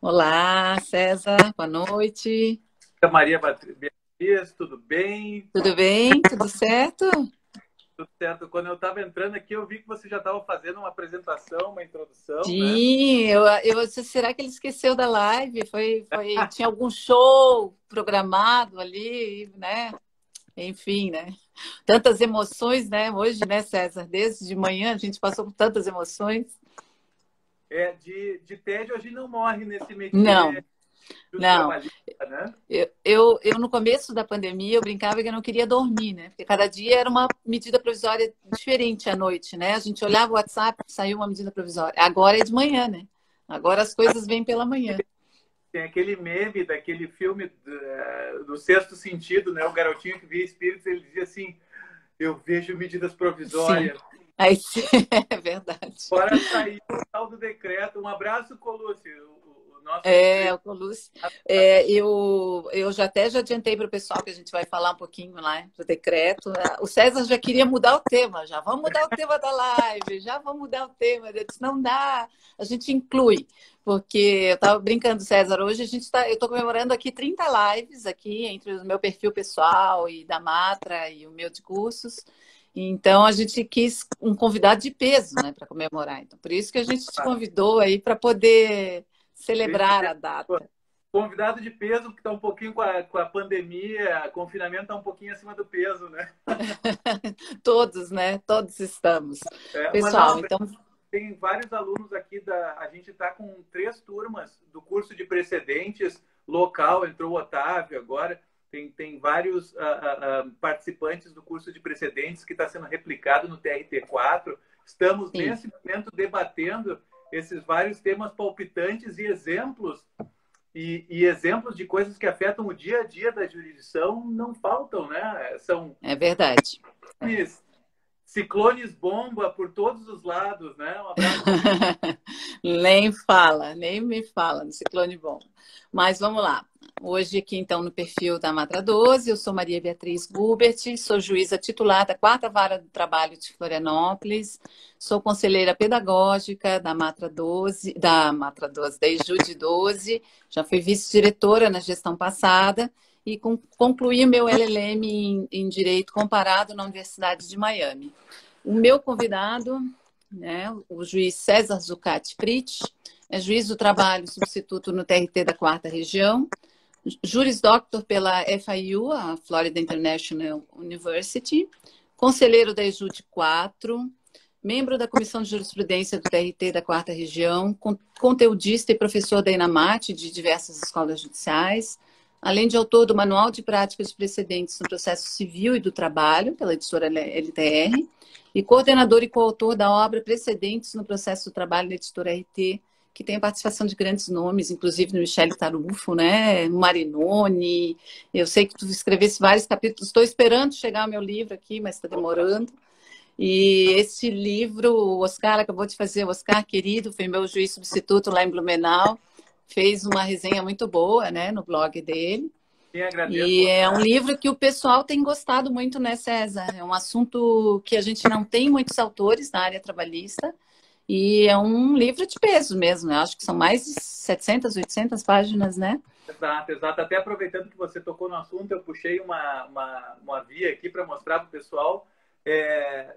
Olá, César, boa noite. Maria Beatriz, tudo bem? Tudo bem? Tudo certo? Tudo certo. Quando eu estava entrando aqui, eu vi que você já estava fazendo uma apresentação, uma introdução, né? Sim, será que ele esqueceu da live? Tinha algum show programado ali, né? Enfim, né? Tantas emoções, né? Hoje, né, César? Desde de manhã a gente passou por tantas emoções. De tédio a gente não morre nesse Não, métier dos não. trabalhistas, né? No começo da pandemia, eu brincava que eu não queria dormir, né? Porque cada dia era uma medida provisória diferente à noite, né? A gente olhava o WhatsApp, saiu uma medida provisória. Agora é de manhã, né? Agora as coisas vêm pela manhã. Tem aquele meme daquele filme do Sexto Sentido, né? O garotinho que via espíritos, ele dizia assim: eu vejo medidas Sim. provisórias. Aí, é verdade. Agora saiu o tal do decreto. Um abraço, Colucci, o nosso É, entrevistado. o Colucci. Eu já adiantei para o pessoal que a gente vai falar um pouquinho lá do decreto. O César já queria mudar o tema, já vamos mudar o tema da live, já vamos mudar o tema. Eu disse, não dá, a gente inclui, porque eu estava brincando, César, hoje eu estou comemorando aqui 30 lives aqui entre o meu perfil pessoal e da Matra e o meu de cursos. Então a gente quis um convidado de peso, né, para comemorar. Então, por isso que a gente te convidou aí para poder celebrar a data. Convidado de peso, que está um pouquinho com a pandemia, confinamento está um pouquinho acima do peso, né? Todos, né? Todos estamos. Mas não, Pessoal, então. tem vários alunos aqui a gente está com 3 turmas do curso de precedentes local, entrou o Otávio agora, tem vários participantes do curso de precedentes que está sendo replicado no TRT4. Estamos, Sim, nesse momento, debatendo esses vários temas palpitantes e exemplos. E exemplos de coisas que afetam o dia a dia da jurisdição não faltam, né? São é verdade. ciclones bomba por todos os lados, né? Um abraço para você. Nem fala, nem me fala no Ciclone Bom. Mas vamos lá. Hoje, aqui, então, no perfil da Matra 12, eu sou Maria Beatriz Gubert, sou juíza titular da 4ª Vara do Trabalho de Florianópolis, sou conselheira pedagógica da Ejude 12, já fui vice-diretora na gestão passada e concluí o meu LLM em Direito Comparado na Universidade de Miami. O meu convidado, né, o juiz César Zucati Fritz, é juiz do trabalho substituto no TRT da 4ª Região, Juris Doctor pela FIU, a Florida International University, conselheiro da EJUD 4, membro da Comissão de Jurisprudência do TRT da 4ª Região, conteudista e professor da ENAMAT de diversas escolas judiciais, além de autor do Manual de Práticas de Precedentes no Processo Civil e do Trabalho, pela editora LTR, e coordenador e coautor da obra Precedentes no Processo do Trabalho da editora RT, que tem a participação de grandes nomes, inclusive no Michele Tarufo, né? Marinoni. Eu sei que tu escrevesse vários capítulos. Estou esperando chegar o meu livro aqui, mas está demorando. E esse livro, o Oscar acabou de fazer, o Oscar querido, foi meu juiz substituto lá em Blumenau, fez uma resenha muito boa, né, no blog dele. Quem agradeço, E é um Oscar. livro que o pessoal tem gostado muito, né, César? É um assunto que a gente não tem muitos autores na área trabalhista, e é um livro de peso mesmo, né? Acho que são mais de 700, 800 páginas, né? Exato, exato. Até aproveitando que você tocou no assunto, eu puxei uma via aqui para mostrar para o pessoal. É,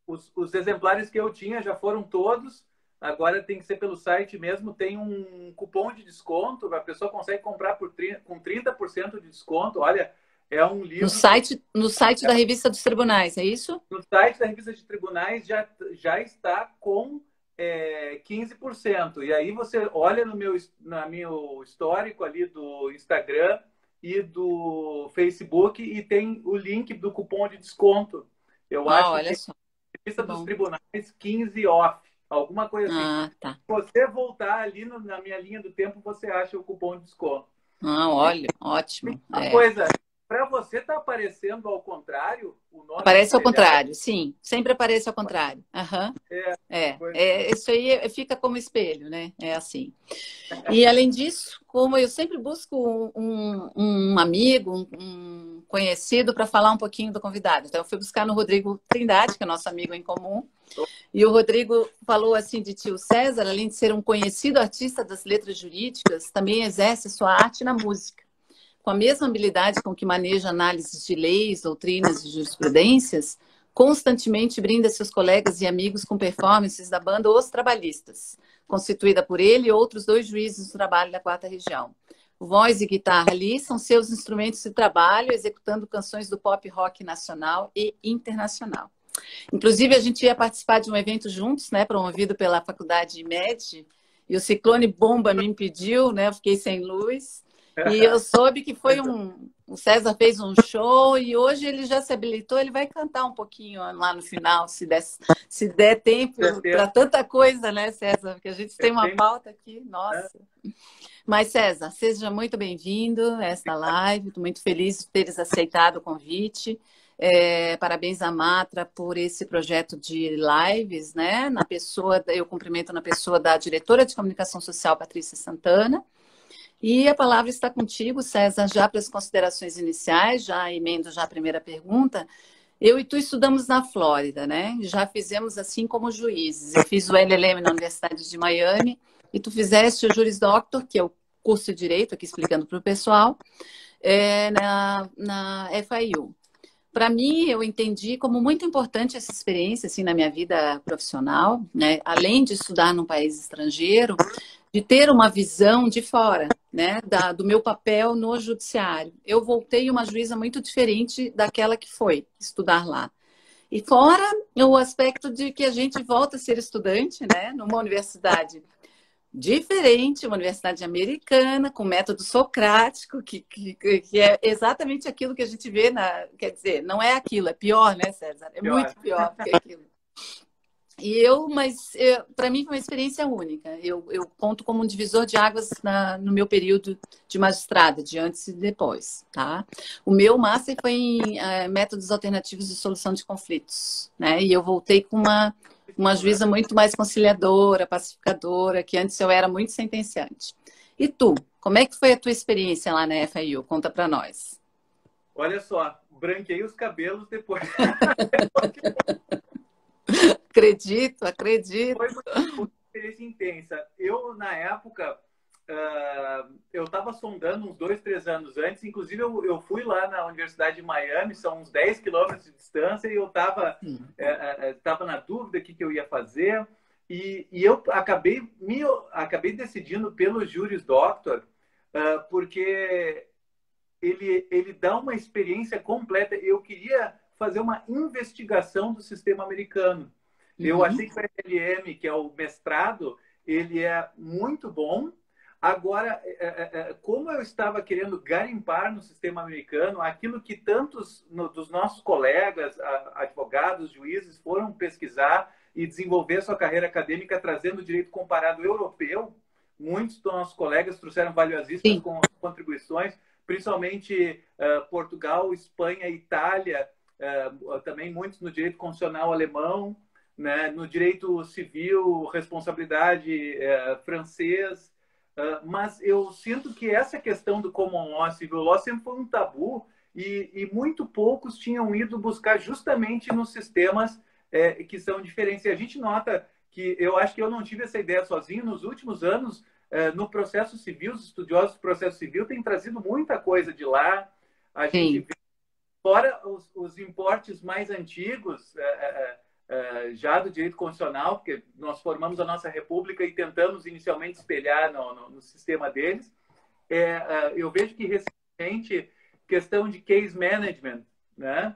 os exemplares que eu tinha já foram todos. Agora tem que ser pelo site mesmo. Tem um cupom de desconto. A pessoa consegue comprar com 30% de desconto. Olha, é um livro que No site da Revista dos Tribunais, é isso? no site da Revista de Tribunais já está com 15%. E aí você olha no meu histórico ali do Instagram e do Facebook e tem o link do cupom de desconto. Eu Ah, acho olha que é só, que Revista dos bom. Tribunais 15 off, alguma coisa assim. Se Ah, tá. você voltar ali na minha linha do tempo, você acha o cupom de desconto. Ah, E olha, ótimo. uma É. coisa, para você tá aparecendo ao contrário o nome Aparece ao espelhado? contrário, sim. Sempre aparece ao contrário. Aham. Pois Isso aí fica como espelho, né? É assim. E, além disso, como eu sempre busco um amigo, um conhecido, para falar um pouquinho do convidado. Então, eu fui buscar no Rodrigo Trindade, que é nosso amigo em comum. E o Rodrigo falou assim de tio César, além de ser um conhecido artista das letras jurídicas, também exerce sua arte na música. Com a mesma habilidade com que maneja análises de leis, doutrinas e jurisprudências, constantemente brinda seus colegas e amigos com performances da banda Os Trabalhistas, constituída por ele e outros 2 juízes do trabalho da 4ª Região. Voz e guitarra ali são seus instrumentos de trabalho, executando canções do pop rock nacional e internacional. Inclusive, a gente ia participar de um evento juntos, né, promovido pela Faculdade MED, e o ciclone bomba me impediu, né, eu fiquei sem luz. E eu soube que foi o César fez um show e hoje ele já se habilitou, ele vai cantar um pouquinho lá no final, se der tempo para tanta coisa, né, César? Porque a gente tem uma pauta aqui, nossa. Mas, César, seja muito bem-vindo a esta live, estou muito feliz de teres aceitado o convite. Parabéns à Matra por esse projeto de lives, né? Eu cumprimento na pessoa da diretora de comunicação social, Patrícia Santana. E a palavra está contigo, César, já para as considerações iniciais, já emendo já a primeira pergunta. Eu e tu estudamos na Flórida, né? Já fizemos assim como juízes. Eu fiz o LLM na Universidade de Miami e tu fizeste o Juris Doctor, que é o curso de Direito, aqui explicando para o pessoal, na FIU. Para mim, eu entendi como muito importante essa experiência assim, na minha vida profissional, né? Além de estudar num país estrangeiro, de ter uma visão de fora, né? Do meu papel no judiciário. Eu voltei uma juíza muito diferente daquela que foi estudar lá. E fora o aspecto de que a gente volta a ser estudante, né? Numa universidade diferente, uma universidade americana, com método socrático, que é exatamente aquilo que a gente vê quer dizer, não é aquilo, é pior, né, César? É muito pior do que aquilo. Mas para mim foi uma experiência única. Eu conto como um divisor de águas no meu período de magistrada, de antes e depois, tá? O meu master foi em métodos alternativos de solução de conflitos, né? E eu voltei com uma juíza muito mais conciliadora, pacificadora, que antes eu era muito sentenciante. E tu, como é que foi a tua experiência lá na FIU? Conta para nós. Olha só, branqueei os cabelos depois. Acredito. Foi uma experiência intensa. Eu, na época, eu estava sondando uns 2, 3 anos antes. Inclusive, eu fui lá na Universidade de Miami, são uns 10 quilômetros de distância, e eu estava na dúvida o que eu ia fazer. E eu acabei decidindo pelo Juris Doctor, porque ele dá uma experiência completa. Eu queria fazer uma investigação do sistema americano. Eu achei que o LLM, que é o mestrado, ele é muito bom. Agora, como eu estava querendo garimpar no sistema americano, aquilo que tantos dos nossos colegas, advogados, juízes, foram pesquisar e desenvolver sua carreira acadêmica trazendo o direito comparado europeu, muitos dos nossos colegas trouxeram valiosíssimas contribuições, principalmente Portugal, Espanha, Itália, também muitos no direito constitucional alemão, né, no direito civil, responsabilidade francês, mas eu sinto que essa questão do common law, civil law, sempre foi um tabu e muito poucos tinham ido buscar justamente nos sistemas que são diferentes. E a gente nota que, eu acho que eu não tive essa ideia sozinho, nos últimos anos, no processo civil, os estudiosos do processo civil têm trazido muita coisa de lá. A gente vê, fora os importes mais antigos, já do direito constitucional, porque nós formamos a nossa república e tentamos inicialmente espelhar no sistema deles. Eu vejo que recentemente, questão de case management, né?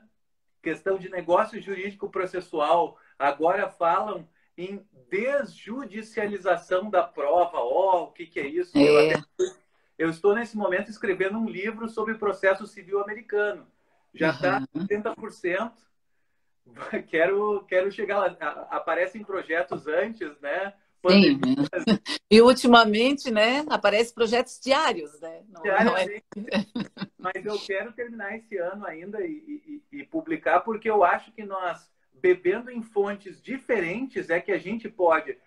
Questão de negócio jurídico processual, agora falam em desjudicialização da prova. O que é isso? Eu estou, nesse momento, escrevendo um livro sobre processo civil americano. Já está 70%. Quero chegar lá. Aparecem projetos antes, né? Sim. E ultimamente, né? Aparecem projetos diários, né? mas eu quero terminar esse ano ainda e publicar, porque eu acho que nós, bebendo em fontes diferentes, é que a gente pode,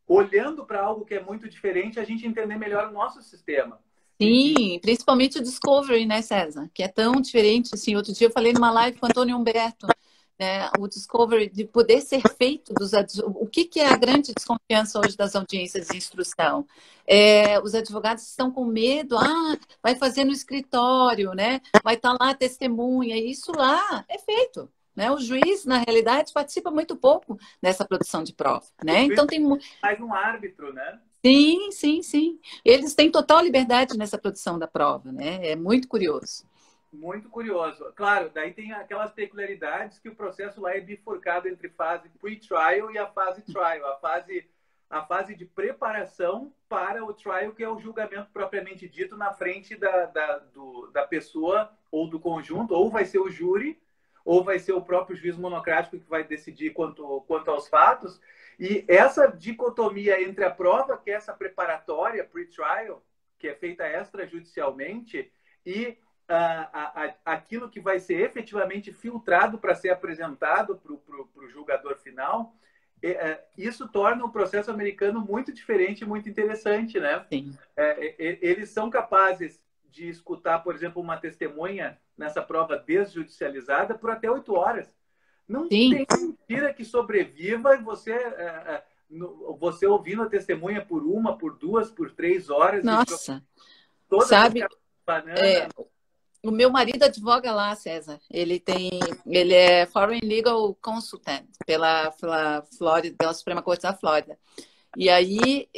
olhando para algo que é muito diferente, a gente entender melhor o nosso sistema. Sim, principalmente o Discovery, né, César? Que é tão diferente. Assim, outro dia eu falei numa live com o Antônio Humberto, né, o Discovery de poder ser feito o que é a grande desconfiança hoje das audiências de instrução? Os advogados estão com medo, vai fazer no escritório, né? Vai estar lá a testemunha, e isso lá é feito. Né? O juiz, na realidade, participa muito pouco dessa produção de prova. Né? Então tem mais um árbitro, né? Sim, sim, sim. Eles têm total liberdade nessa produção da prova, né? É muito curioso. Muito curioso. Claro, daí tem aquelas peculiaridades que o processo lá é bifurcado entre fase pre-trial e a fase trial. A fase de preparação para o trial, que é o julgamento propriamente dito na frente da pessoa ou do conjunto, ou vai ser o júri, ou vai ser o próprio juiz monocrático que vai decidir quanto aos fatos. E essa dicotomia entre a prova, que é essa preparatória, pre-trial, que é feita extrajudicialmente, e aquilo que vai ser efetivamente filtrado para ser apresentado para o julgador final, isso torna o processo americano muito diferente e muito interessante, né? Sim. Eles são capazes de escutar, por exemplo, uma testemunha nessa prova desjudicializada por até 8 horas. Não Sim. tem mentira que sobreviva e você ouvindo a testemunha por 1, por 2, por 3 horas. Nossa, sabe, o meu marido advoga lá, César. Ele é Foreign Legal Consultant pela Flórida, pela Suprema Corte da Flórida. E aí,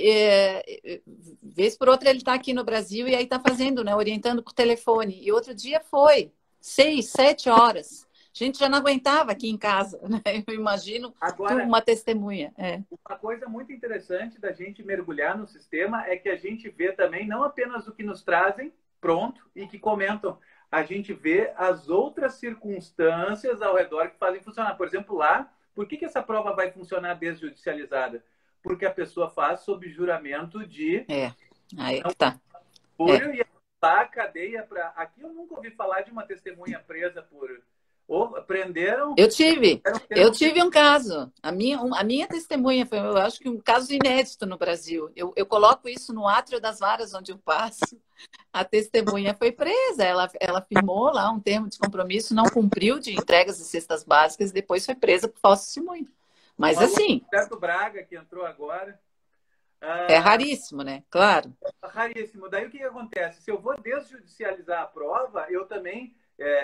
vez por outra, ele está aqui no Brasil e aí está fazendo, né, orientando por telefone. E outro dia foi 6, 7 horas. A gente já não aguentava aqui em casa, né? Eu imagino agora, uma testemunha. Uma coisa muito interessante da gente mergulhar no sistema é que a gente vê também não apenas o que nos trazem pronto e que comentam, a gente vê as outras circunstâncias ao redor que fazem funcionar. Por exemplo, lá, por que essa prova vai funcionar desjudicializada? Porque a pessoa faz sob juramento de... Aí que tá. E a cadeia para... Aqui eu nunca ouvi falar de uma testemunha presa por... prenderam... Eu tive um caso. A minha testemunha foi, eu acho que um caso inédito no Brasil. Eu coloco isso no átrio das varas onde eu passo. A testemunha foi presa. Ela firmou lá um termo de compromisso, não cumpriu de entregas de cestas básicas, depois foi presa por falso testemunho. Mas assim... Roberto Braga, que entrou agora... É raríssimo, né? Claro. Raríssimo. Daí o que acontece? Se eu vou desjudicializar a prova, eu também...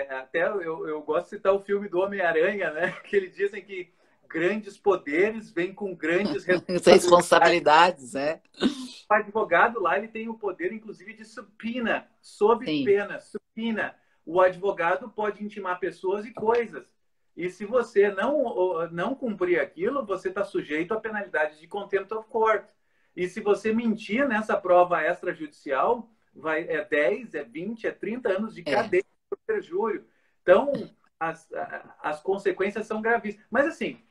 até eu gosto de citar o filme do Homem-Aranha, né? Que eles dizem que grandes poderes vêm com grandes responsabilidades. O advogado lá, ele tem o poder, inclusive, de subpoena, sob pena, subpoena. O advogado pode intimar pessoas e coisas. E se você não cumprir aquilo, você está sujeito à penalidade de contempt of court. E se você mentir nessa prova extrajudicial, é 10, é 20, é 30 anos de cadeia por perjúrio. Então, as consequências são gravíssimas. Mas, assim,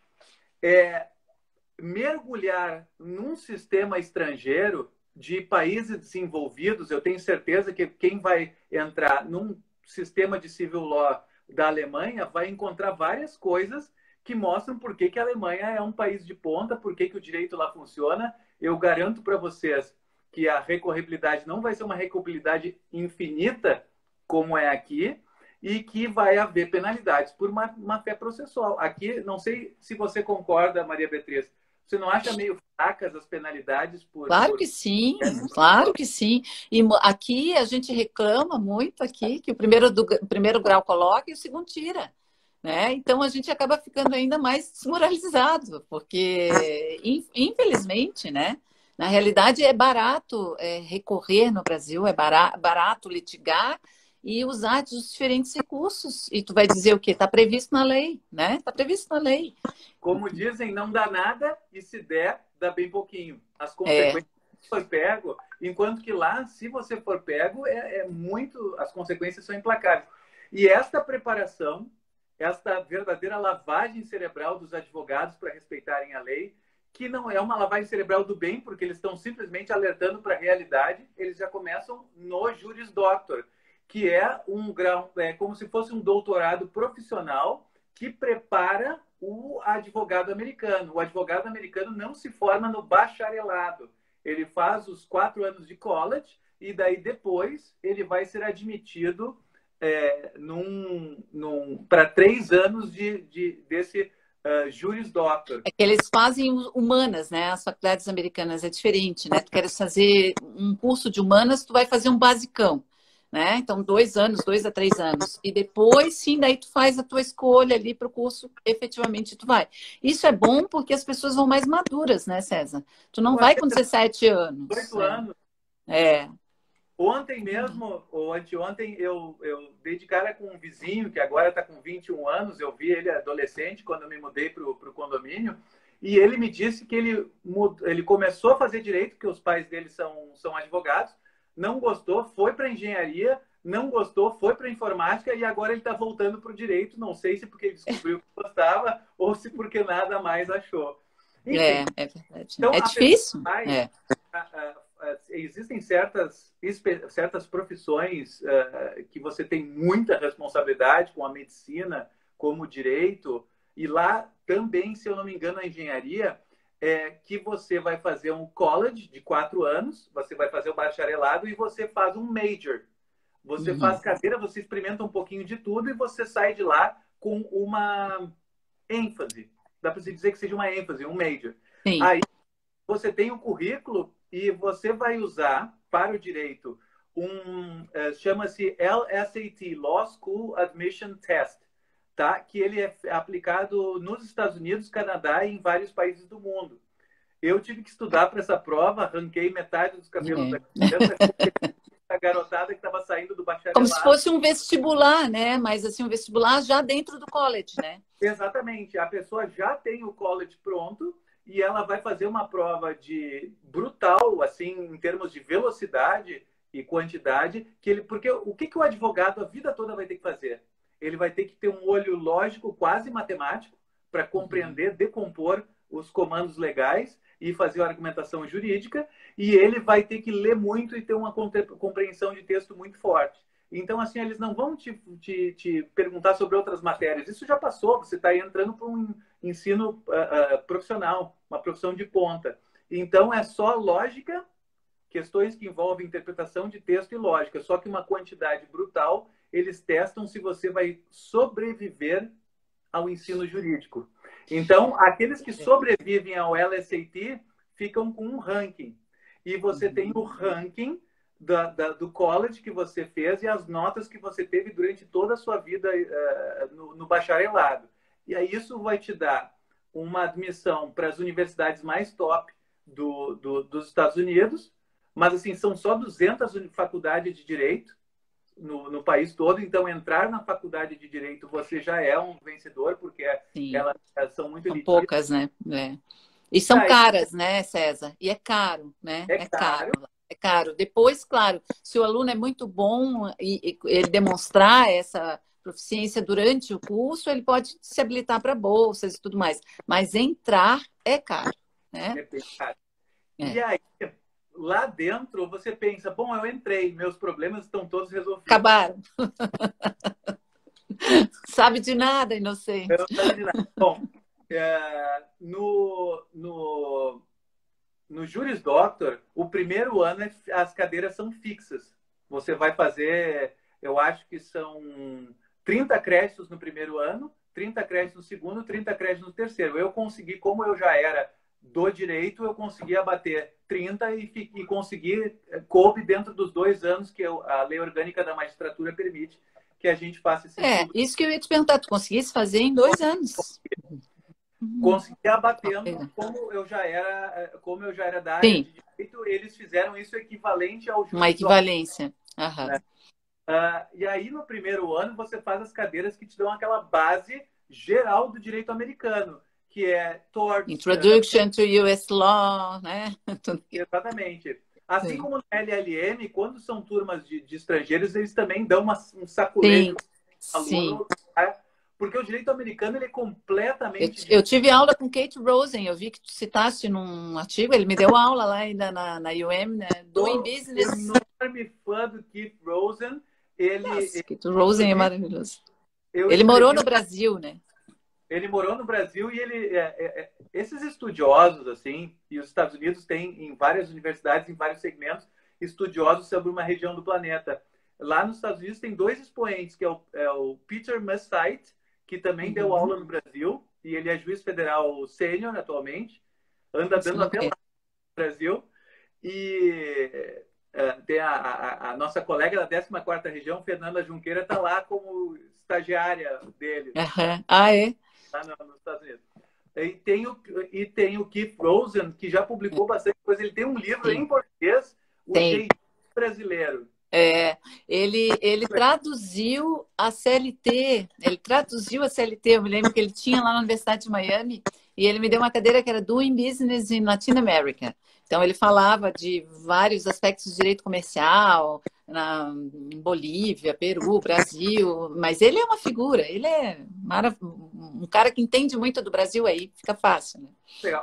mergulhar num sistema estrangeiro de países desenvolvidos, eu tenho certeza que quem vai entrar num sistema de civil law da Alemanha vai encontrar várias coisas que mostram por que a Alemanha é um país de ponta, por que o direito lá funciona. Eu garanto para vocês que a recorribilidade não vai ser uma recorribilidade infinita, como é aqui, e que vai haver penalidades por má fé processual. Aqui, não sei se você concorda, Maria Beatriz, você não acha meio fracas as penalidades por... Claro que sim, claro que sim. E aqui a gente reclama muito aqui que o primeiro grau coloca e o segundo tira. Né? Então a gente acaba ficando ainda mais desmoralizado, porque infelizmente, né? Na realidade é barato recorrer no Brasil, é barato litigar e usar os diferentes recursos. E tu vai dizer o quê? Está previsto na lei, né? Está previsto na lei. Como dizem, não dá nada e se der, dá bem pouquinho. As consequências foi pego, enquanto que lá, se você for pego, as consequências são implacáveis. E esta preparação, esta verdadeira lavagem cerebral dos advogados para respeitarem a lei, que não é uma lavagem cerebral do bem, porque eles estão simplesmente alertando para a realidade, eles já começam no Juris Doctor, que é um grau, é como se fosse um doutorado profissional que prepara o advogado americano. O advogado americano não se forma no bacharelado. Ele faz os 4 anos de college e daí depois ele vai ser admitido para 3 anos desse Juris Doctor. É que eles fazem humanas, né? As faculdades americanas é diferente, né? Tu queres fazer um curso de humanas, tu vai fazer um basicão, né? Então, 2 anos, 2 a 3 anos. E depois, sim, daí tu faz a tua escolha ali para o curso, efetivamente tu vai. Isso é bom porque as pessoas vão mais maduras, né, César? Tu não vai com 17 anos. 18 anos. É. Ontem mesmo, ou anteontem, eu dei de cara com um vizinho que agora está com 21 anos. Eu vi ele adolescente quando eu me mudei para o condomínio. E ele me disse que ele começou a fazer direito, porque os pais dele são advogados. Não gostou, foi para engenharia. Não gostou, foi para informática. E agora ele está voltando para o direito. Não sei se porque ele descobriu que gostava ou se porque nada mais achou. Enfim, é verdade. Então, é difícil. Existem certas profissões que você tem muita responsabilidade, como a medicina, como o direito, e lá também, se eu não me engano, a engenharia, que você vai fazer um college de 4 anos, você vai fazer o bacharelado e você faz um major. Você faz cadeira, você experimenta um pouquinho de tudo e você sai de lá com uma ênfase. Dá para se dizer que seja uma ênfase, um major. Sim. Aí você tem um currículo e você vai usar para o direito chama-se LSAT, Law School Admission Test, tá? Que ele é aplicado nos Estados Unidos, Canadá e em vários países do mundo. Eu tive que estudar para essa prova, arranquei metade dos cabelos da criança, a garotada que estava saindo do bacharelado. Como se fosse um vestibular, né? Mas assim, um vestibular já dentro do college, né? Exatamente. A pessoa já tem o college pronto e ela vai fazer uma prova de brutal, assim, em termos de velocidade e quantidade, porque o que o advogado a vida toda vai ter que fazer? Ele vai ter que ter um olho lógico, quase matemático, para compreender, decompor os comandos legais e fazer a argumentação jurídica, e ele vai ter que ler muito e ter uma compreensão de texto muito forte. Então, assim, eles não vão te perguntar sobre outras matérias. Isso já passou, você está entrando para um ensino profissional, uma profissão de ponta. Então, é só lógica, questões que envolvem interpretação de texto e lógica, só que uma quantidade brutal. Eles testam se você vai sobreviver ao ensino jurídico. Então, aqueles que sobrevivem ao LSAT ficam com um ranking. E você tem o ranking do college que você fez e as notas que você teve durante toda a sua vida no bacharelado. E aí isso vai te dar uma admissão para as universidades mais top dos Estados Unidos, mas assim, são só 200 faculdades de direito no país todo. Então, entrar na faculdade de direito, você já é um vencedor, porque elas são muito elitistas. São poucas, né? E são caras, né, César? E é caro, né? É caro. É caro. Depois, claro, se o aluno é muito bom e ele demonstrar essa proficiência durante o curso, ele pode se habilitar para bolsas e tudo mais. Mas entrar é caro, né? É bem caro. E aí, lá dentro, você pensa, bom, eu entrei, meus problemas estão todos resolvidos. Acabaram. Sabe de nada, inocente. Eu não sabe de nada. Bom, no Juris Doctor, o primeiro ano as cadeiras são fixas. Você vai fazer, eu acho que são 30 créditos no primeiro ano, 30 créditos no segundo, 30 créditos no terceiro. Eu consegui, como eu já era do direito, eu consegui abater 30 e consegui, coube dentro dos 2 anos que a lei orgânica da magistratura permite que a gente faça esse estudo. Isso que eu ia te perguntar, tu conseguisse fazer em 2 anos? Consegui abatendo, como eu já era da área de direito, eles fizeram isso equivalente ao juiz. Uma equivalência. Né? E aí, no primeiro ano, você faz as cadeiras que te dão aquela base geral do direito americano, que é tort. Introduction to US Law, né? Exatamente. Assim como no LLM, quando são turmas de estrangeiros, eles também dão um saculejo aluno. Porque o direito americano ele é completamente... Eu tive aula com Kate Rosen, eu vi que tu citaste num artigo, ele me deu aula lá ainda na UM, né? Doing Business. Eu sou enorme fã do Keith Rosen. Ele, Nossa, que Rosen é maravilhoso. eu Ele morou escrevi no Brasil, né? Ele morou no Brasil e esses estudiosos, assim, e os Estados Unidos têm em várias universidades, em vários segmentos, estudiosos sobre uma região do planeta. Lá nos Estados Unidos tem dois expoentes, que é o Peter Mustite, que também deu aula no Brasil, e ele é juiz federal sênior atualmente, anda Isso eu dando não até lá conheço. no Brasil, e tem a nossa colega da 14ª região, Fernanda Junqueira, está lá como estagiária dele, Aham. Ah, é? lá nos Estados Unidos. E tem o Keith Rosen, que já publicou bastante coisa. Ele tem um livro em Sim, português, O tem. Jeitinho Brasileiro. É, ele traduziu a CLT, eu me lembro que ele tinha lá na Universidade de Miami, e ele me deu uma cadeira que era Doing Business in Latin America. Então, ele falava de vários aspectos de direito comercial, em Bolívia, Peru, Brasil, mas ele é uma figura, ele é um cara que entende muito do Brasil aí, fica fácil, né?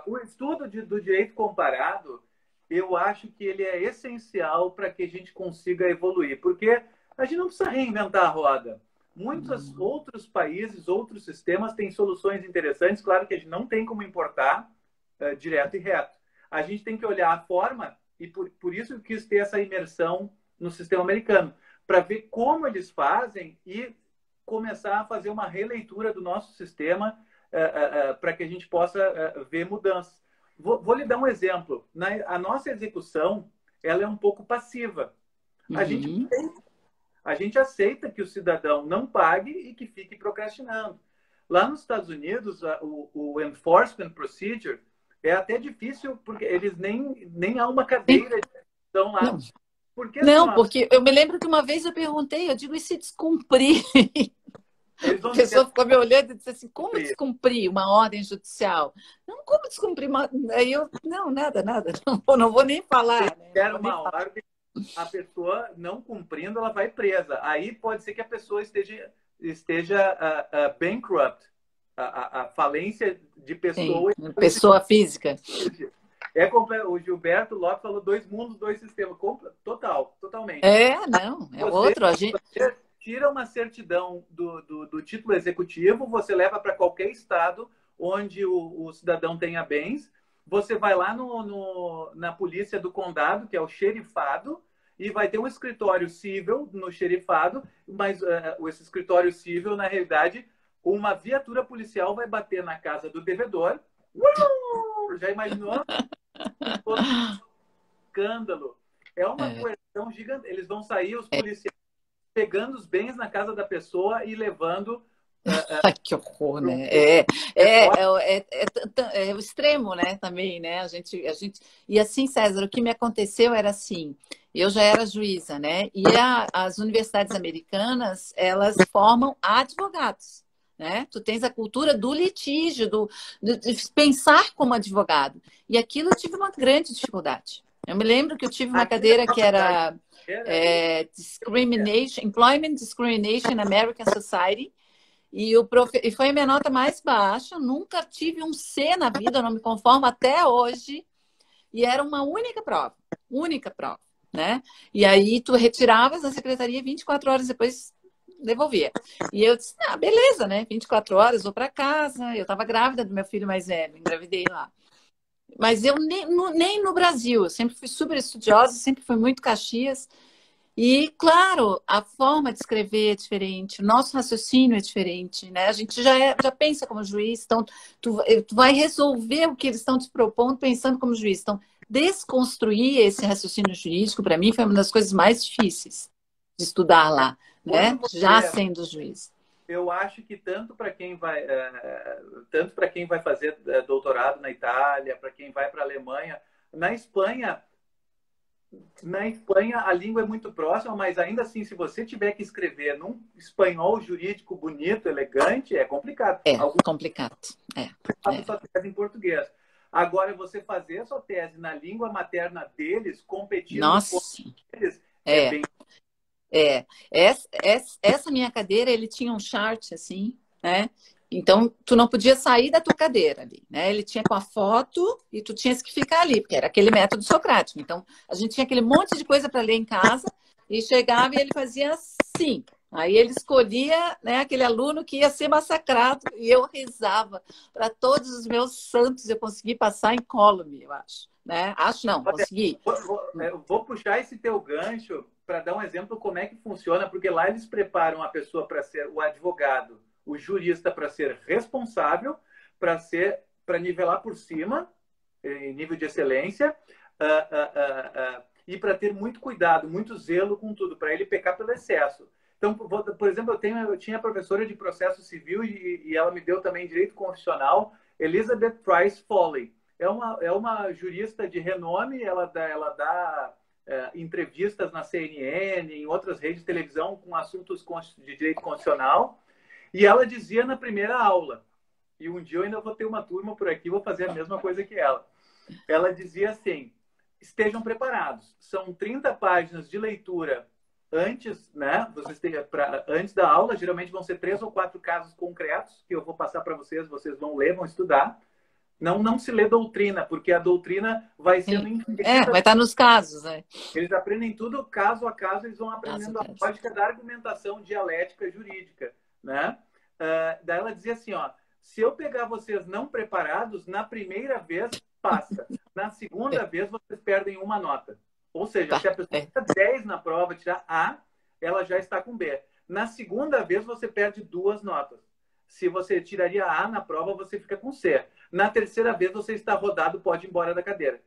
O estudo do direito comparado, eu acho que ele é essencial para que a gente consiga evoluir, porque a gente não precisa reinventar a roda. Muitos outros países, outros sistemas têm soluções interessantes. Claro que a gente não tem como importar direto e reto. A gente tem que olhar a forma, e por isso eu quis ter essa imersão no sistema americano, para ver como eles fazem e começar a fazer uma releitura do nosso sistema para que a gente possa ver mudanças. Vou lhe dar um exemplo. A nossa execução ela é um pouco passiva. A gente, Uhum. a gente aceita que o cidadão não pague e que fique procrastinando. Lá nos Estados Unidos, o enforcement procedure é até difícil, porque eles nem há uma cadeira de execução lá. Não, Porque assim, não, ó, porque eu me lembro que uma vez eu perguntei, eu digo, e se descumprir? eles A vão pessoa dizer ficou me olhando e disse assim, como cumprir. descumprir uma ordem judicial? Não, como descumprir uma... Aí eu, não, nada, não vou nem falar, né? Não Der vou nem uma falar. ordem, a pessoa não cumprindo, ela vai presa. Aí pode ser que a pessoa esteja bankrupt, a falência de Sim, pessoa. pessoa física. O Gilberto Lopes falou 2 mundos, 2 sistemas. Totalmente. Não, é Você, outro. A gente... você tira uma certidão do título executivo, você leva para qualquer estado onde o cidadão tenha bens, você vai lá na polícia do condado, que é o xerifado, e vai ter um escritório civil no xerifado, mas esse escritório civil, na realidade, uma viatura policial vai bater na casa do devedor. Já imaginou? Escândalo. É uma coerção gigante. Eles vão sair, os policiais, pegando os bens na casa da pessoa e levando. Ai, que horror, né? É o extremo, né? Também, né? E assim, César, o que me aconteceu era assim: eu já era juíza, né? E as universidades americanas, elas formam advogados, né? Tu tens a cultura do litígio, de pensar como advogado. E aquilo eu tive uma grande dificuldade. Eu me lembro que eu tive uma cadeira que era Employment Discrimination American Society. E foi a minha nota mais baixa. Nunca tive um C na vida, eu não me conformo até hoje. E era uma única prova, né? E aí tu retiravas da secretaria 24 horas depois devolvia. E eu disse, beleza, né? 24 horas, vou para casa. Eu estava grávida do meu filho mais velho, engravidei lá. Mas eu nem no Brasil, eu sempre fui super estudiosa, sempre fui muito Caxias. E, claro, a forma de escrever é diferente, o nosso raciocínio é diferente, né? A gente já pensa como juiz, então tu vai resolver o que eles estão te propondo pensando como juiz. Então, desconstruir esse raciocínio jurídico, para mim, foi uma das coisas mais difíceis de estudar lá, né? Já sendo juiz. Eu acho que tanto para quem vai fazer doutorado na Itália, para quem vai para a Alemanha, na Espanha a língua é muito próxima, mas ainda assim, se você tiver que escrever num espanhol jurídico bonito, elegante, é complicado. Complicado. Faz sua tese em português. Agora, você fazer a sua tese na língua materna deles, competindo com eles, bem... Essa minha cadeira, ele tinha um chart assim, né? Então, tu não podia sair da tua cadeira ali, né? Ele tinha com a foto e tu tinhas que ficar ali, porque era aquele método socrático. Então, a gente tinha aquele monte de coisa para ler em casa e chegava e ele fazia sim. Aí ele escolhia, né, aquele aluno que ia ser massacrado e eu rezava para todos os meus santos eu consegui passar em incólume, eu acho. Né? Acho não, Olha, consegui. vou puxar esse teu gancho para dar um exemplo como é que funciona, porque lá eles preparam a pessoa para ser o advogado, o jurista para ser responsável, para nivelar por cima, em nível de excelência, e para ter muito cuidado, muito zelo com tudo, para ele pecar pelo excesso. Então, por exemplo, eu tinha professora de processo civil e ela me deu também direito constitucional, Elizabeth Price Foley. É uma jurista de renome, ela dá entrevistas na CNN, em outras redes de televisão com assuntos de direito constitucional, e ela dizia na primeira aula, e um dia eu ainda vou ter uma turma por aqui, vou fazer a mesma coisa que ela. Ela dizia assim, estejam preparados, são 30 páginas de leitura antes, né? Antes da aula, geralmente vão ser 3 ou 4 casos concretos que eu vou passar para vocês, vocês vão ler, vão estudar. Não se lê doutrina, porque a doutrina vai sendo infinita. Vai estar nos casos, né? Eles aprendem tudo caso a caso, eles vão aprendendo a lógica da argumentação dialética jurídica, né? Daí ela dizia assim, ó, se eu pegar vocês não preparados, na primeira vez passa, na segunda vez vocês perdem uma nota. Ou seja, se a pessoa tirar 10 na prova, tirar A, ela já está com B. Na segunda vez você perde 2 notas. Se você tiraria A na prova, você fica com C. Na terceira vez você está rodado, pode ir embora da cadeira.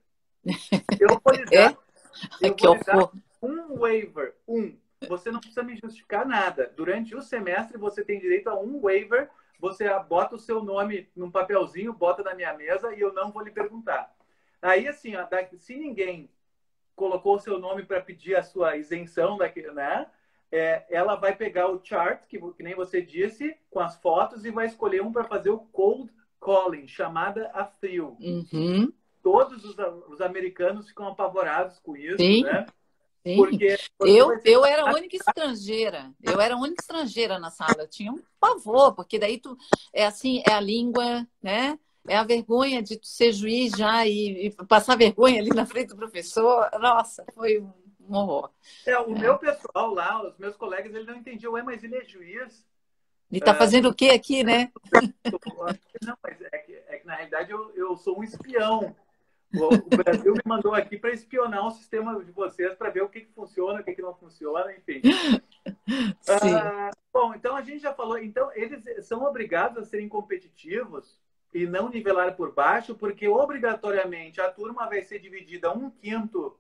Eu vou lhe dar, um waiver, Você não precisa me justificar nada. Durante o semestre você tem direito a um waiver. Você bota o seu nome num papelzinho, bota na minha mesa e eu não vou lhe perguntar. Aí, assim, ó, se ninguém colocou o seu nome para pedir a sua isenção, né? Ela vai pegar o chart, que nem você disse, com as fotos, e vai escolher um para fazer o cold calling, chamada a frio. Uhum. Todos os americanos ficam apavorados com isso, Sim. né? Sim. Porque eu era a única estrangeira. Eu era a única estrangeira na sala. Eu tinha um pavor, porque daí é a língua, né? É a vergonha de tu ser juiz já e passar vergonha ali na frente do professor. Nossa, foi um horror. O meu pessoal lá, os meus colegas, ele não entendiam, mas ele é juiz. Ele está fazendo o quê aqui, né? Não, mas é que na realidade eu sou um espião. O Brasil me mandou aqui para espionar o sistema de vocês, para ver o que funciona, o que não funciona, enfim. Bom, então a gente já falou. Então, eles são obrigados a serem competitivos e não nivelar por baixo, porque obrigatoriamente a turma vai ser dividida 1/5,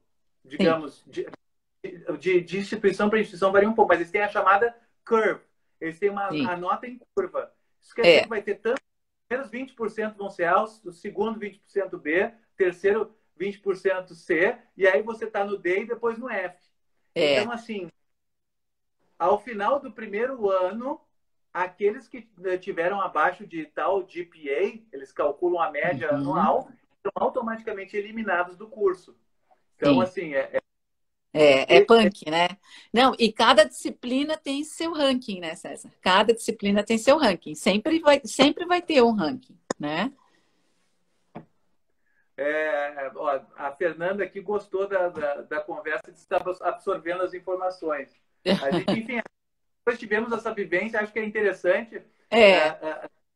digamos, de instituição para instituição, varia um pouco, mas eles têm a chamada curve. Eles têm a nota em curva. Isso quer dizer que vai ter tanto. Os primeiros 20% vão ser A, o segundo 20% B, terceiro 20% C, e aí você está no D e depois no F. Então, assim, ao final do primeiro ano, aqueles que tiveram abaixo de tal GPA, eles calculam a média anual, são automaticamente eliminados do curso. Então, assim, é punk, né? Não, e cada disciplina tem seu ranking, né, César? Cada disciplina tem seu ranking. Sempre vai ter um ranking, né? A Fernanda aqui gostou da conversa de estar absorvendo as informações. A gente, enfim, depois tivemos essa vivência, acho que é interessante,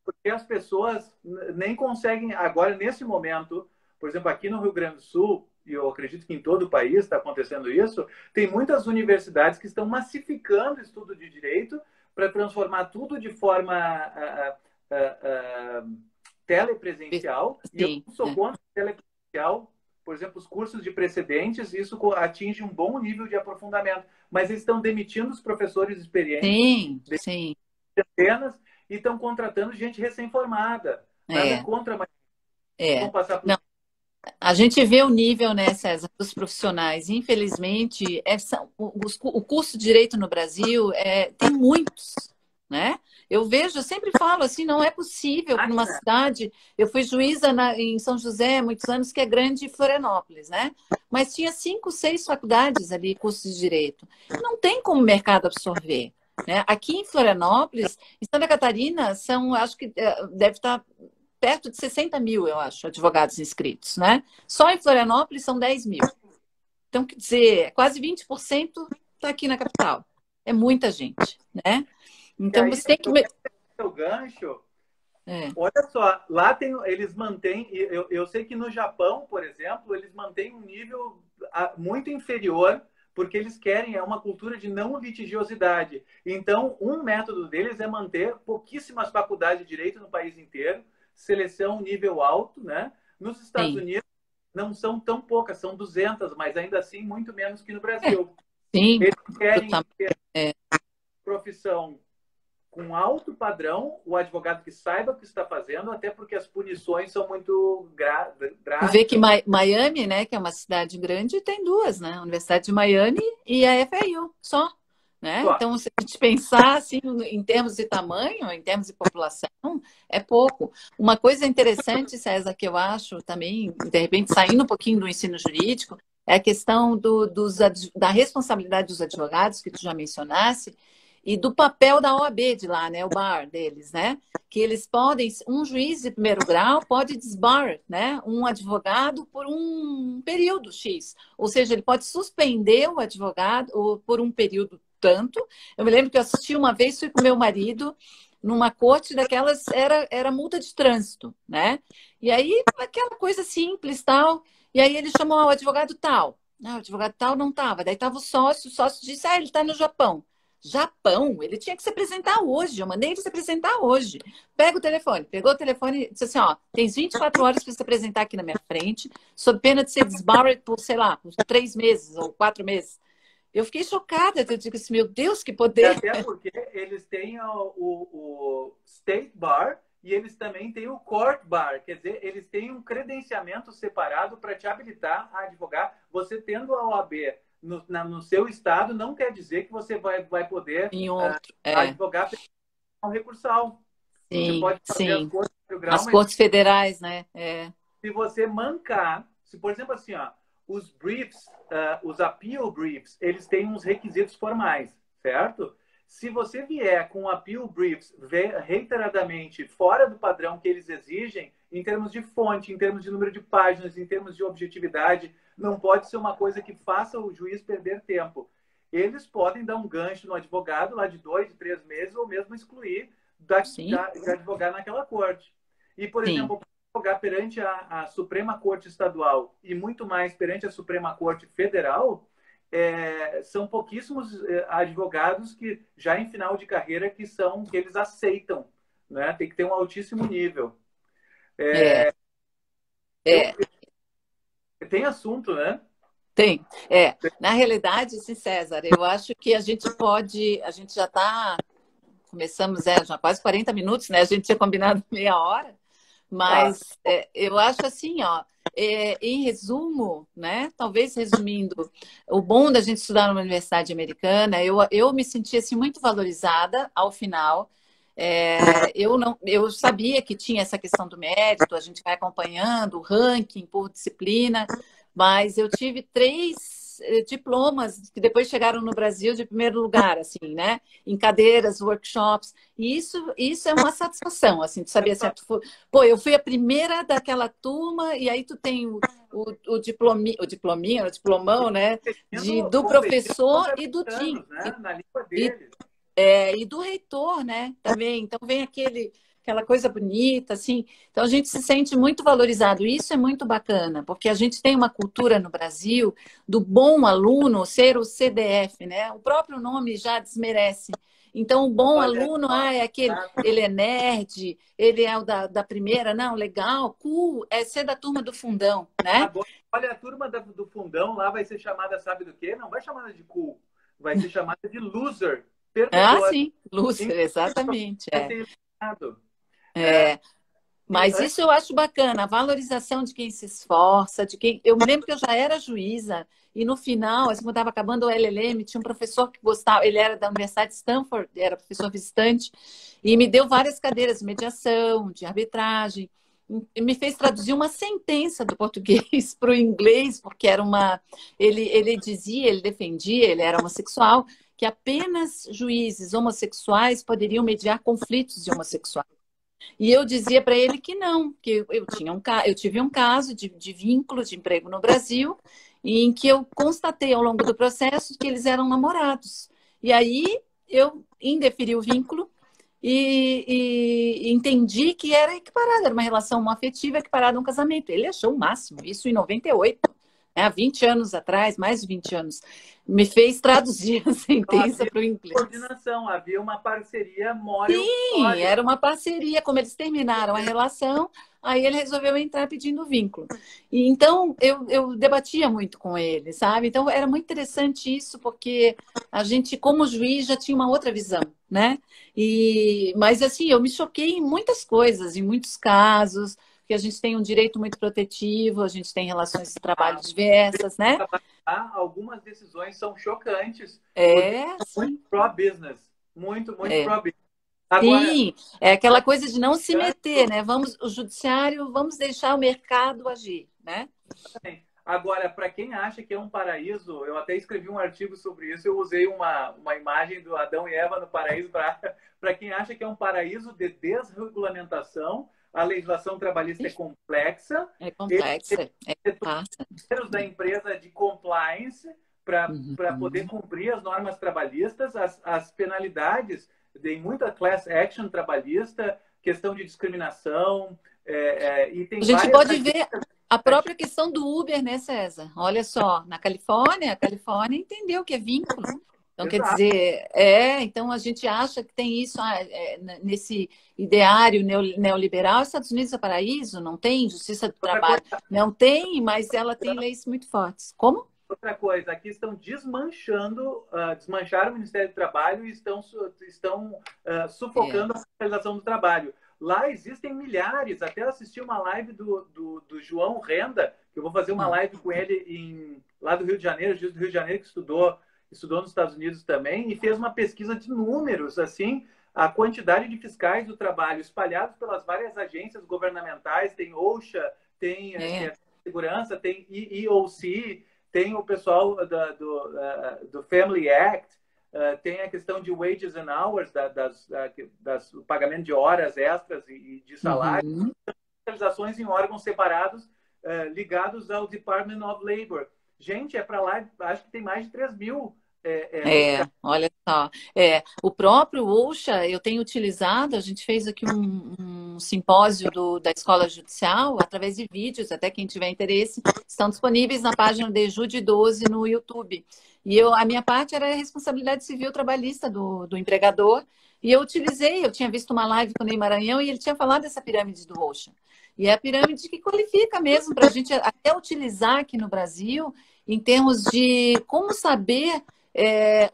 porque as pessoas nem conseguem, agora, nesse momento, por exemplo, aqui no Rio Grande do Sul, e eu acredito que em todo o país está acontecendo isso, tem muitas universidades que estão massificando o estudo de direito para transformar tudo de forma telepresencial. Sim, e eu não sou contra telepresencial. Por exemplo, os cursos de precedentes, isso atinge um bom nível de aprofundamento. Mas eles estão demitindo os professores experientes, centenas, e estão contratando gente recém-formada. Nada contra, mas vão passar por... Não. A gente vê o nível, né, César, dos profissionais. Infelizmente, o curso de Direito no Brasil tem muitos, né? Eu sempre falo assim, não é possível que numa cidade... Eu fui juíza em São José, muitos anos, que é grande Florianópolis, né? Mas tinha 5, 6 faculdades ali, cursos de Direito. Não tem como o mercado absorver, né? Aqui em Florianópolis, em Santa Catarina, acho que deve estar... perto de 60 mil, eu acho, advogados inscritos, né? Só em Florianópolis são 10 mil. Então, quer dizer, quase 20% está aqui na capital, É muita gente, né? E Então aí, você tem que. o gancho, É, olha só, lá tem, eles mantêm, eu sei que no Japão, por exemplo, eles mantêm um nível muito inferior, porque eles querem, é uma cultura de não litigiosidade. Então, um método deles é manter pouquíssimas faculdades de direito no país inteiro, seleção nível alto, né? Nos Estados sim, Unidos não são tão poucas, são 200, mas ainda assim muito menos que no é, Brasil. sim, Eles tu querem tá- ter é, profissão com alto padrão, o advogado que saiba o que está fazendo, até porque as punições são muito tu vê que drásticas. Miami, né, que é uma cidade grande, tem duas, né? A Universidade de Miami e a FIU, só. Né? Só. Então, se a gente pensar assim, em termos de tamanho, em termos de população, é pouco. Uma coisa interessante, César, que eu acho também, de repente, saindo um pouquinho do ensino jurídico, é a questão da responsabilidade dos advogados, que tu já mencionasse, e do papel da OAB de lá, né? O bar deles, né? Que eles podem, um juiz de primeiro grau pode desbar, né? Um advogado por um período X. Ou seja, ele pode suspender o advogado ou por um período tanto. Eu me lembro que eu assisti uma vez, fui com meu marido numa corte daquelas, era multa de trânsito, né? E aí, aquela coisa simples, tal. E aí ele chamou o advogado tal. Não, o advogado tal não estava. Daí estava o sócio disse, ele está no Japão. Japão, ele tinha que se apresentar hoje. Eu mandei ele se apresentar hoje. Pega o telefone, pegou o telefone e disse assim: ó, tens 24 horas para se apresentar aqui na minha frente, sob pena de ser disbarred por, sei lá, por 3 meses ou 4 meses. Eu fiquei chocada. Eu digo assim: meu Deus, que E poder! até porque eles têm o State Bar e eles também têm o Court Bar. Quer dizer, eles têm um credenciamento separado para te habilitar a advogar. Você tendo a OAB no seu estado, não quer dizer que você vai poder Em outro. advogar pelo recursal. Você Sim, pode fazer as sim. coisas no grau, As mas cortes federais, né? se você mancar, se por exemplo assim, ó, os briefs, os appeal briefs, eles têm uns requisitos formais, certo? Se você vier com appeal briefs reiteradamente fora do padrão que eles exigem, em termos de fonte, em termos de número de páginas, em termos de objetividade, não pode ser uma coisa que faça o juiz perder tempo. Eles podem dar um gancho no advogado lá de 2, 3 meses, ou mesmo excluir Sim, de advogar naquela corte. E, por sim. exemplo, advogar perante a Suprema Corte Estadual e muito mais perante a Suprema Corte Federal, são pouquíssimos advogados que já em final de carreira que eles aceitam, né? Tem que ter um altíssimo nível. É, Eu é, tem assunto, né? tem. Na realidade, sim, César, eu acho que a gente já está, começamos, já quase 40 minutos, né? A gente tinha combinado meia hora. Tá. Mas eu acho assim, ó, em resumo, né? Talvez resumindo, o bom da gente estudar numa universidade americana, eu me senti assim muito valorizada ao final. Eu não, eu sabia que tinha essa questão do mérito, a gente vai acompanhando o ranking por disciplina, mas eu tive 3 diplomas que depois chegaram no Brasil de primeiro lugar, assim, né? Em cadeiras, workshops. E isso é uma satisfação, assim, de saber assim, pô, eu fui a primeira daquela turma, e aí tu tem o diplominha, o diplomão, né? Do Competindo professor contra e do Tim. americanos, né? Na língua E, deles. e do reitor, né? Também. Então vem aquela coisa bonita, assim. Então a gente se sente muito valorizado. Isso é muito bacana, porque a gente tem uma cultura no Brasil do bom aluno ser o CDF, né? O próprio nome já desmerece. Então, o bom Olha aluno, só, é aquele, ele é nerd, ele é o da primeira, não, legal, cool, é ser da turma do fundão, né? agora, olha, a turma do fundão lá vai ser chamada, sabe do quê? Não vai chamada de cool, vai ser chamada de loser, Ah, perdedor. sim, Lúcia, Inclusive, exatamente, vai ser eliminado. É, é. e Mas isso eu acho bacana, a valorização de quem se esforça, de quem. Eu me lembro que eu já era juíza, e no final, assim, quando estava acabando o LLM, tinha um professor que gostava, ele era da Universidade de Stanford, era professor visitante, e me deu várias cadeiras de mediação, de arbitragem, e me fez traduzir uma sentença do português para o inglês, porque era uma. Ele dizia, ele defendia, ele era homossexual, que apenas juízes homossexuais poderiam mediar conflitos de homossexuais. E eu dizia para ele que não, que eu tive um caso de vínculo de emprego no Brasil, em que eu constatei ao longo do processo que eles eram namorados. E aí eu indeferi o vínculo e entendi que era equiparada, era uma relação afetiva equiparada a um casamento. Ele achou o máximo, isso em 98, né, há 20 anos atrás, mais de 20 anos. Me fez traduzir a Então, sentença havia para o inglês. coordenação, havia uma parceria Sim, era uma parceria. Como eles terminaram a relação, aí ele resolveu entrar pedindo vínculo. E então eu debatia muito com ele, sabe? Então era muito interessante isso, porque a gente, como juiz, já tinha uma outra visão, né? Mas assim, eu me choquei em muitas coisas, em muitos casos, porque a gente tem um direito muito protetivo, a gente tem relações de trabalho diversas, né? Algumas decisões são chocantes, porque É, são muito sim. pro-business, muito É. pro-business. Agora, Sim, é aquela coisa de não se meter, né? Vamos, o judiciário, vamos deixar o mercado agir, né? agora, para quem acha que é um paraíso, eu até escrevi um artigo sobre isso, eu usei uma imagem do Adão e Eva no paraíso para quem acha que é um paraíso de desregulamentação, a legislação trabalhista é complexa, É complexa, é passa. parceiros da empresa de compliance para poder Uhum. cumprir as normas trabalhistas, as penalidades, tem muita class action trabalhista, questão de discriminação, e A tem gente várias pode ver a própria questão do Uber, né, César? Olha só, na Califórnia, a Califórnia entendeu que é vínculo. Então, quer Exato. dizer, então a gente acha que tem isso nesse ideário neoliberal. Os Estados Unidos é paraíso, não tem justiça do Outra trabalho. coisa, Não tem, mas ela tem leis muito fortes. Como? outra coisa, aqui estão desmanchando, desmancharam o Ministério do Trabalho e estão É. sufocando a fiscalização do trabalho. Lá existem milhares, até assisti uma live do João Renda, que eu vou fazer uma live com ele lá do Rio de Janeiro, juiz do Rio de Janeiro, que estudou nos Estados Unidos também, e fez uma pesquisa de números, assim, a quantidade de fiscais do trabalho espalhados pelas várias agências governamentais, tem OSHA, tem que é segurança, tem EEOC, tem o pessoal do Family Act, tem a questão de wages and hours, o pagamento de horas extras e de salário, Uhum. especializações em órgãos separados ligados ao Department of Labor. Gente, é para lá, acho que tem mais de 3 mil fiscais. Olha só. O próprio OSHA eu tenho utilizado, a gente fez aqui um simpósio da Escola Judicial, através de vídeos, até quem tiver interesse, estão disponíveis na página de Jude 12 no YouTube. E a minha parte era a responsabilidade civil trabalhista do empregador, e eu utilizei, eu tinha visto uma live com o Ney Maranhão e ele tinha falado dessa pirâmide do OSHA. E é a pirâmide que qualifica mesmo para a gente até utilizar aqui no Brasil, em termos de como saber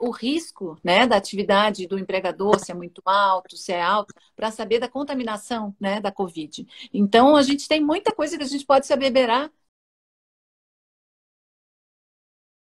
o risco, né, da atividade do empregador, se é muito alto, se é alto, para saber da contaminação, né, da Covid. Então, a gente tem muita coisa que a gente pode se abeberar